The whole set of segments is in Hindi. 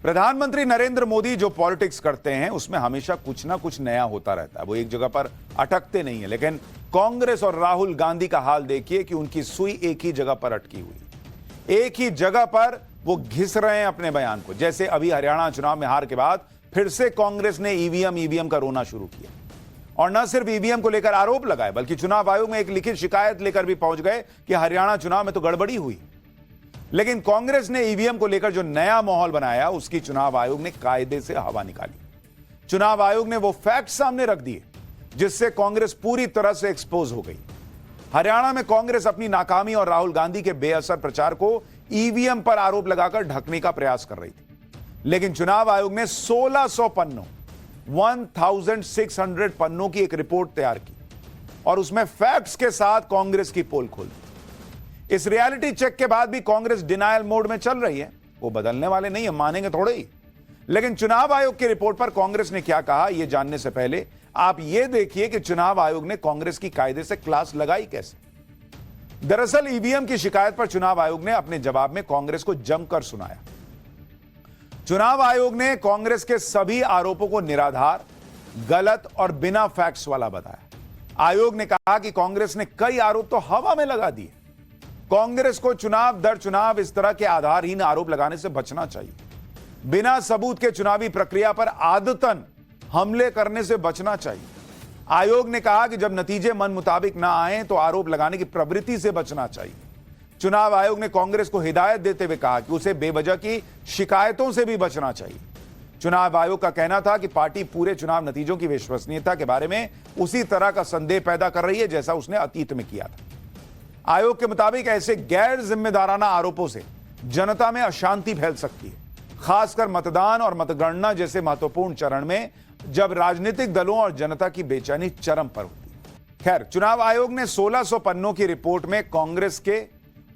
प्रधानमंत्री नरेंद्र मोदी जो पॉलिटिक्स करते हैं उसमें हमेशा कुछ ना कुछ नया होता रहता है। वो एक जगह पर अटकते नहीं है। लेकिन कांग्रेस और राहुल गांधी का हाल देखिए कि उनकी सुई एक ही जगह पर अटकी हुई, एक ही जगह पर वो घिस रहे हैं अपने बयान को। जैसे अभी हरियाणा चुनाव में हार के बाद फिर से कांग्रेस ने ईवीएम का रोना शुरू किया और न सिर्फ ईवीएम को लेकर आरोप लगाए बल्कि चुनाव आयोग में एक लिखित शिकायत लेकर भी पहुंच गए कि हरियाणा चुनाव में तो गड़बड़ी हुई। लेकिन कांग्रेस ने ईवीएम को लेकर जो नया माहौल बनाया उसकी चुनाव आयोग ने कायदे से हवा निकाली। चुनाव आयोग ने वो फैक्ट सामने रख दिए जिससे कांग्रेस पूरी तरह से एक्सपोज हो गई। हरियाणा में कांग्रेस अपनी नाकामी और राहुल गांधी के बेअसर प्रचार को ईवीएम पर आरोप लगाकर ढकने का प्रयास कर रही थी। लेकिन चुनाव आयोग ने 1600 पन्नों 1600 पन्नों की एक रिपोर्ट तैयार की और उसमें फैक्ट्स के साथ कांग्रेस की पोल खोल दी। इस रियलिटी चेक के बाद भी कांग्रेस डिनायल मोड में चल रही है। वो बदलने वाले नहीं है, मानेंगे थोड़े ही। लेकिन चुनाव आयोग की रिपोर्ट पर कांग्रेस ने क्या कहा यह जानने से पहले आप यह देखिए कि चुनाव आयोग ने कांग्रेस की कायदे से क्लास लगाई कैसे। दरअसल ईवीएम की शिकायत पर चुनाव आयोग ने अपने जवाब में कांग्रेस को जमकर सुनाया। चुनाव आयोग ने कांग्रेस के सभी आरोपों को निराधार, गलत और बिना फैक्ट्स वाला बताया। आयोग ने कहा कि कांग्रेस ने कई आरोप तो हवा में लगा दिए। कांग्रेस को चुनाव दर चुनाव इस तरह के आधारहीन आरोप लगाने से बचना चाहिए। बिना सबूत के चुनावी प्रक्रिया पर आदतन हमले करने से बचना चाहिए। आयोग ने कहा कि जब नतीजे मन मुताबिक ना आए तो आरोप लगाने की प्रवृत्ति से बचना चाहिए। चुनाव आयोग ने कांग्रेस को हिदायत देते हुए कहा कि उसे बेवजह की शिकायतों से भी बचना चाहिए। चुनाव आयोग का कहना था कि पार्टी पूरे चुनाव नतीजों की विश्वसनीयता के बारे में उसी तरह का संदेह पैदा कर रही है जैसा उसने अतीत में किया था। आयोग के मुताबिक ऐसे गैर जिम्मेदाराना आरोपों से जनता में अशांति फैल सकती है, खासकर मतदान और मतगणना जैसे महत्वपूर्ण चरण में जब राजनीतिक दलों और जनता की बेचैनी चरम पर होती है। खैर, चुनाव आयोग ने 1600 पन्नों की रिपोर्ट में कांग्रेस के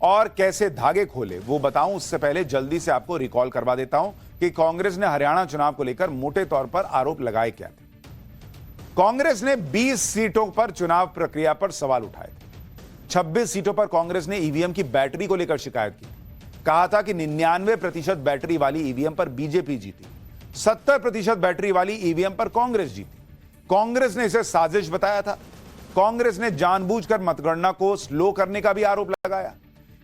और कैसे धागे खोले वो बताऊं उससे पहले जल्दी से आपको रिकॉल करवा देता हूं कि कांग्रेस ने हरियाणा चुनाव को लेकर मोटे तौर पर आरोप लगाए क्या थे। कांग्रेस ने 20 सीटों पर चुनाव प्रक्रिया पर सवाल उठाए थे। 26 सीटों पर कांग्रेस ने ईवीएम की बैटरी को लेकर शिकायत की। कहा था कि 99% बैटरी वाली ईवीएम पर बीजेपी जीती, 70% बैटरी वाली ईवीएम पर कांग्रेस जीती। कांग्रेस ने इसे साजिश बताया था। कांग्रेस ने जानबूझकर मतगणना को स्लो करने का भी आरोप लगाया।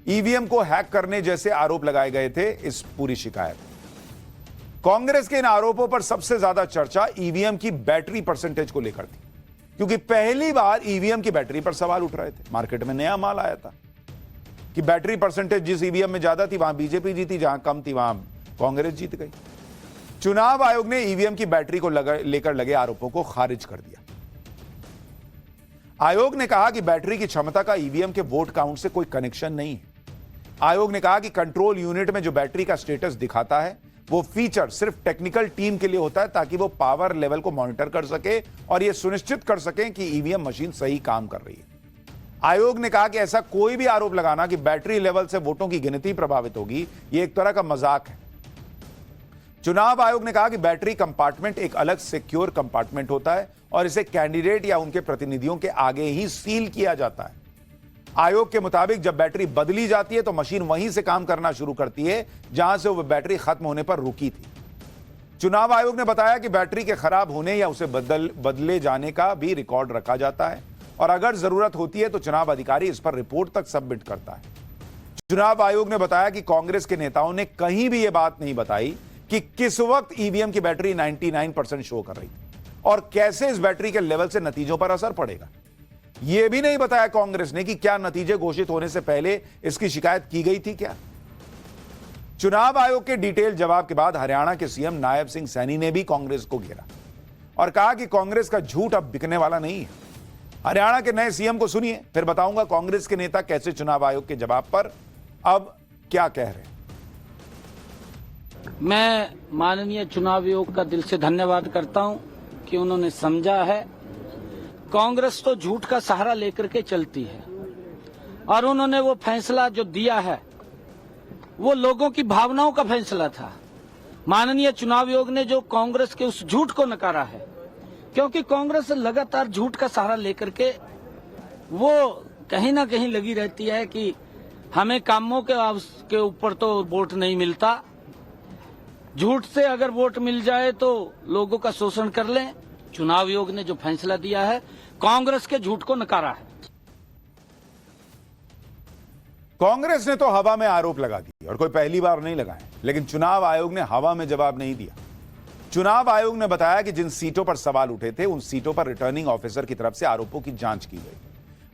ईवीएम को हैक करने जैसे आरोप लगाए गए थे इस पूरी शिकायत। कांग्रेस के इन आरोपों पर सबसे ज्यादा चर्चा ईवीएम की बैटरी परसेंटेज को लेकर थी, क्योंकि पहली बार ईवीएम की बैटरी पर सवाल उठ रहे थे। मार्केट में नया माल आया था कि बैटरी परसेंटेज जिस ईवीएम में ज्यादा थी वहां बीजेपी जीती, जहां कम थी वहां कांग्रेस जीत गई। चुनाव आयोग ने ईवीएम की बैटरी को लेकर लगे आरोपों को खारिज कर दिया। आयोग ने कहा कि बैटरी की क्षमता का ईवीएम के वोट काउंट से कोई कनेक्शन नहीं है। आयोग ने कहा कि कंट्रोल यूनिट में जो बैटरी का स्टेटस दिखाता है वो फीचर सिर्फ टेक्निकल टीम के लिए होता है ताकि वो पावर लेवल को मॉनिटर कर सके और यह सुनिश्चित कर सके कि ईवीएम मशीन सही काम कर रही है। आयोग ने कहा कि ऐसा कोई भी आरोप लगाना कि बैटरी लेवल से वोटों की गिनती प्रभावित होगी, यह एक तरह का मजाक है। चुनाव आयोग ने कहा कि बैटरी कंपार्टमेंट एक अलग सिक्योर कंपार्टमेंट होता है और इसे कैंडिडेट या उनके प्रतिनिधियों के आगे ही सील किया जाता है। आयोग के मुताबिक जब बैटरी बदली जाती है तो मशीन वहीं से काम करना शुरू करती है जहां से वो बैटरी खत्म होने पर रुकी थी। चुनाव आयोग ने बताया कि बैटरी के खराब होने या उसे बदले जाने का भी रिकॉर्ड रखा जाता है और अगर जरूरत होती है तो चुनाव अधिकारी इस पर रिपोर्ट तक सबमिट करता है। चुनाव आयोग ने बताया कि कांग्रेस के नेताओं ने कहीं भी यह बात नहीं बताई कि किस वक्त ईवीएम की बैटरी 99% शो कर रही थी और कैसे इस बैटरी के लेवल से नतीजों पर असर पड़ेगा। यह भी नहीं बताया कांग्रेस ने कि क्या नतीजे घोषित होने से पहले इसकी शिकायत की गई थी क्या। चुनाव आयोग के डिटेल जवाब के बाद हरियाणा के सीएम नायब सिंह सैनी ने भी कांग्रेस को घेरा और कहा कि कांग्रेस का झूठ अब बिकने वाला नहीं है। हरियाणा के नए सीएम को सुनिए, फिर बताऊंगा कांग्रेस के नेता कैसे चुनाव आयोग के जवाब पर अब क्या कह रहे हैं। मैं माननीय चुनाव आयोग का दिल से धन्यवाद करता हूं कि उन्होंने समझा है कांग्रेस तो झूठ का सहारा लेकर के चलती है और उन्होंने वो फैसला जो दिया है वो लोगों की भावनाओं का फैसला था। माननीय चुनाव आयोग ने जो कांग्रेस के उस झूठ को नकारा है, क्योंकि कांग्रेस लगातार झूठ का सहारा लेकर के वो कहीं ना कहीं लगी रहती है कि हमें कामों के ऊपर तो वोट नहीं मिलता, झूठ से अगर वोट मिल जाए तो लोगों का शोषण कर लें। चुनाव आयोग ने जो फैसला दिया है, कांग्रेस के झूठ को नकारा है। कांग्रेस ने तो हवा में आरोप लगा दिए और कोई पहली बार नहीं लगाए, लेकिन चुनाव आयोग ने हवा में जवाब नहीं दिया। चुनाव आयोग ने बताया कि जिन सीटों पर सवाल उठे थे, उन सीटों पर रिटर्निंग ऑफिसर की तरफ से आरोपों की जांच की गई।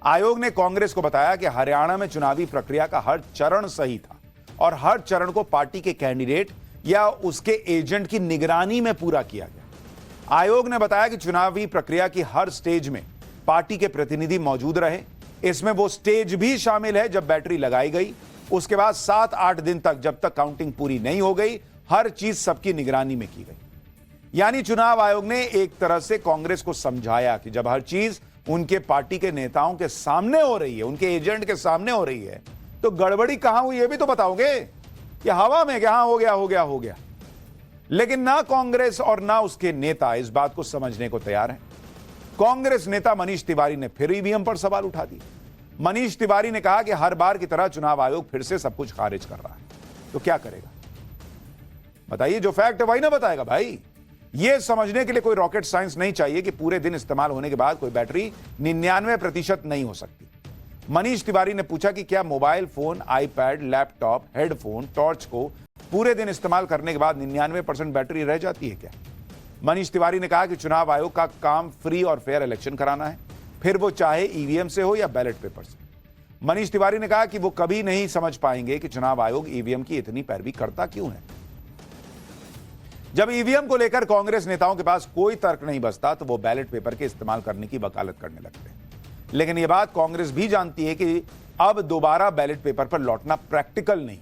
आयोग ने कांग्रेस को बताया कि हरियाणा में चुनावी प्रक्रिया का हर चरण सही था और हर चरण को पार्टी के कैंडिडेट या उसके एजेंट की निगरानी में पूरा किया गया। आयोग ने बताया कि चुनावी प्रक्रिया की हर स्टेज में पार्टी के प्रतिनिधि मौजूद रहे। इसमें वो स्टेज भी शामिल है जब बैटरी लगाई गई, उसके बाद 7-8 दिन तक, जब तक काउंटिंग पूरी नहीं हो गई, हर चीज सबकी निगरानी में की गई। यानी चुनाव आयोग ने एक तरह से कांग्रेस को समझाया कि जब हर चीज उनके पार्टी के नेताओं के सामने हो रही है, उनके एजेंट के सामने हो रही है, तो गड़बड़ी कहां हुई ये भी तो बताओगे कि हवा में क्या हो गया। लेकिन ना कांग्रेस और ना उसके नेता इस बात को समझने को तैयार हैं। कांग्रेस नेता मनीष तिवारी ने फिर ईवीएम पर सवाल उठा दिए। मनीष तिवारी ने कहा कि हर बार की तरह चुनाव आयोग फिर से सब कुछ खारिज कर रहा है, तो क्या करेगा बताइए। जो फैक्ट है वही ना बताएगा भाई। यह समझने के लिए कोई रॉकेट साइंस नहीं चाहिए कि पूरे दिन इस्तेमाल होने के बाद कोई बैटरी 99% नहीं हो सकती। मनीष तिवारी ने पूछा कि क्या mobile phone, iPad, laptop, headphone, torch को पूरे दिन इस्तेमाल करने के बाद 99% बैटरी रह जाती है क्या? मनीष तिवारी ने कहा कि चुनाव आयोग का काम फ्री और फेयर इलेक्शन कराना है, फिर वो चाहे ईवीएम से हो या बैलेट पेपर से। मनीष तिवारी ने कहा कि वो कभी नहीं समझ पाएंगे कि चुनाव आयोग ईवीएम की इतनी पैरवी करता क्यों है। जब ईवीएम को लेकर कांग्रेस नेताओं के पास कोई तर्क नहीं बचता तो वो बैलेट पेपर के इस्तेमाल करने की वकालत करने लगते हैं। लेकिन यह बात कांग्रेस भी जानती है कि अब दोबारा बैलेट पेपर पर लौटना प्रैक्टिकल नहीं।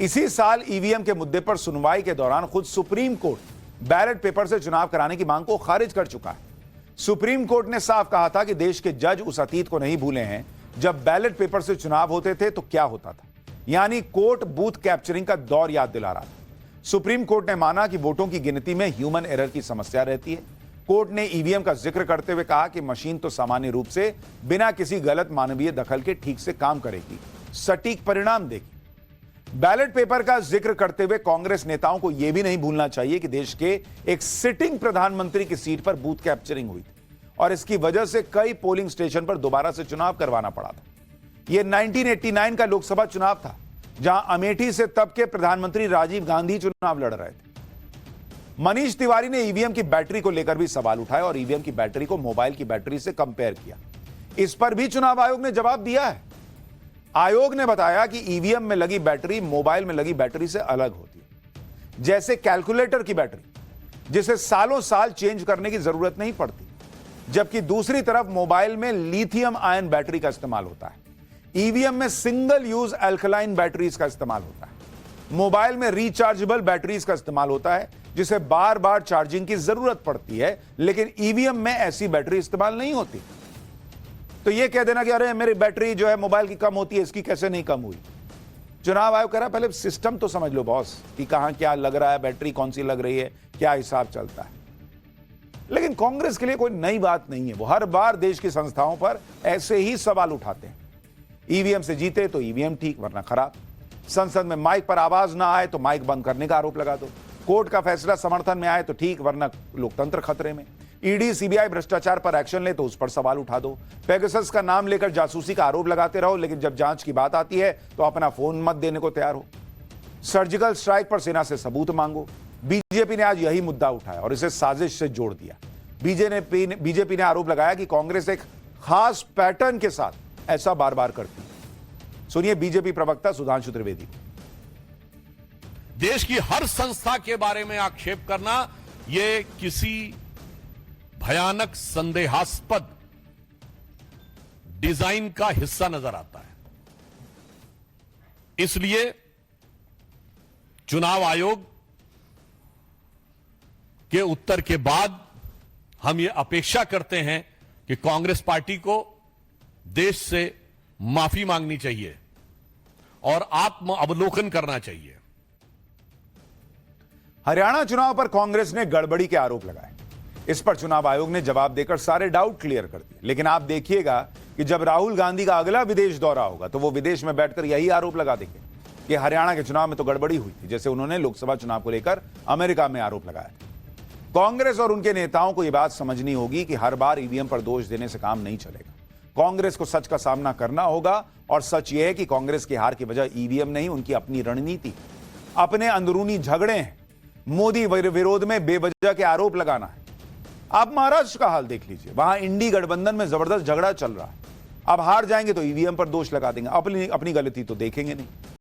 इसी साल ईवीएम के मुद्दे पर सुनवाई के दौरान खुद सुप्रीम कोर्ट बैलेट पेपर से चुनाव कराने की मांग को खारिज कर चुका है। सुप्रीम कोर्ट ने साफ कहा था कि देश के जज उस अतीत को नहीं भूले हैं जब बैलेट पेपर से चुनाव होते थे तो क्या होता था। यानी कोर्ट बूथ कैप्चरिंग का दौर याद दिला रहा था। सुप्रीम कोर्ट ने माना कि वोटों की गिनती में ह्यूमन एरर की समस्या रहती है। कोर्ट ने ईवीएम का जिक्र करते हुए कहा कि मशीन तो सामान्य रूप से बिना किसी गलत मानवीय दखल के ठीक से काम करेगी, सटीक परिणाम देगी। बैलेट पेपर का जिक्र करते हुए कांग्रेस नेताओं को यह भी नहीं भूलना चाहिए कि देश के एक सिटिंग प्रधानमंत्री की सीट पर बूथ कैप्चरिंग हुई थी और इसकी वजह से कई पोलिंग स्टेशन पर दोबारा से चुनाव करवाना पड़ा था। यह 1989 का लोकसभा चुनाव था जहां अमेठी से तब के प्रधानमंत्री राजीव गांधी चुनाव लड़ रहे थे। मनीष तिवारी ने ईवीएम की बैटरी को लेकर भी सवाल उठाए और ईवीएम की बैटरी को मोबाइल की बैटरी से कंपेयर किया। इस पर भी चुनाव आयोग ने जवाब दिया है। आयोग ने बताया कि ईवीएम में लगी बैटरी मोबाइल में लगी बैटरी से अलग होती है। जैसे कैलकुलेटर की बैटरी, जिसे सालों साल चेंज करने की जरूरत नहीं पड़ती, जबकि दूसरी तरफ मोबाइल में लिथियम आयन बैटरी का इस्तेमाल होता है। ईवीएम में सिंगल यूज अल्कलाइन बैटरीज का इस्तेमाल होता है। मोबाइल में रिचार्जेबल बैटरीज का इस्तेमाल होता है जिसे बार बार चार्जिंग की जरूरत पड़ती है, लेकिन ईवीएम में ऐसी बैटरी इस्तेमाल नहीं होती। तो यह कह देना कि अरे मेरी बैटरी जो है मोबाइल की कम होती है, इसकी कैसे नहीं कम हुई। चुनाव आयोग कह रहा है पहले सिस्टम तो समझ लो बॉस कि कहां क्या लग रहा है, बैटरी कौन सी लग रही है, क्या हिसाब चलता है। लेकिन कांग्रेस के लिए कोई नई बात नहीं है। वो हर बार देश की संस्थाओं पर ऐसे ही सवाल उठाते हैं। ईवीएम से जीते तो ईवीएम ठीक वरना खराब, संसद में माइक पर आवाज ना आए तो माइक बंद करने का आरोप लगा दो, कोर्ट का फैसला समर्थन में आए तो ठीक वरना लोकतंत्र खतरे में, ईडी सीबीआई भ्रष्टाचार पर एक्शन ले तो उस पर सवाल उठा दो, पेगासस का नाम लेकर जासूसी का आरोप लगाते रहो, लेकिन जब जांच की बात आती है तो अपना फोन मत देने को तैयार हो, सर्जिकल स्ट्राइक पर सेना से सबूत मांगो। बीजेपी ने आज यही मुद्दा उठाया और इसे साजिश से जोड़ दिया। बीजेपी ने आरोप लगाया कि कांग्रेस एक खास पैटर्न के साथ ऐसा बार बार करती है। सुनिए बीजेपी प्रवक्ता सुधांशु त्रिवेदी। देश की हर संस्था के बारे में आक्षेप करना यह किसी भयानक संदेहास्पद डिजाइन का हिस्सा नजर आता है। इसलिए चुनाव आयोग के उत्तर के बाद हम ये अपेक्षा करते हैं कि कांग्रेस पार्टी को देश से माफी मांगनी चाहिए और आत्म अवलोकन करना चाहिए। हरियाणा चुनाव पर कांग्रेस ने गड़बड़ी के आरोप लगाए। इस पर चुनाव आयोग ने जवाब देकर सारे डाउट क्लियर कर दिए। लेकिन आप देखिएगा कि जब राहुल गांधी का अगला विदेश दौरा होगा तो वो विदेश में बैठकर यही आरोप लगा देंगे कि हरियाणा के चुनाव में तो गड़बड़ी हुई थी, जैसे उन्होंने लोकसभा चुनाव को लेकर अमेरिका में आरोप लगाया था। कांग्रेस और उनके नेताओं को यह बात समझनी होगी कि हर बार ईवीएम पर दोष देने से काम नहीं चलेगा। कांग्रेस को सच का सामना करना होगा, और सच यह है कि कांग्रेस की हार की वजह ईवीएम नहीं, उनकी अपनी रणनीति, अपने अंदरूनी झगड़े हैं। मोदी विरोध में बेवजह के आरोप लगाना है। आप महाराष्ट्र का हाल देख लीजिए, वहां इंडी गठबंधन में जबरदस्त झगड़ा चल रहा है। अब हार जाएंगे तो ईवीएम पर दोष लगा देंगे, अपनी गलती तो देखेंगे नहीं।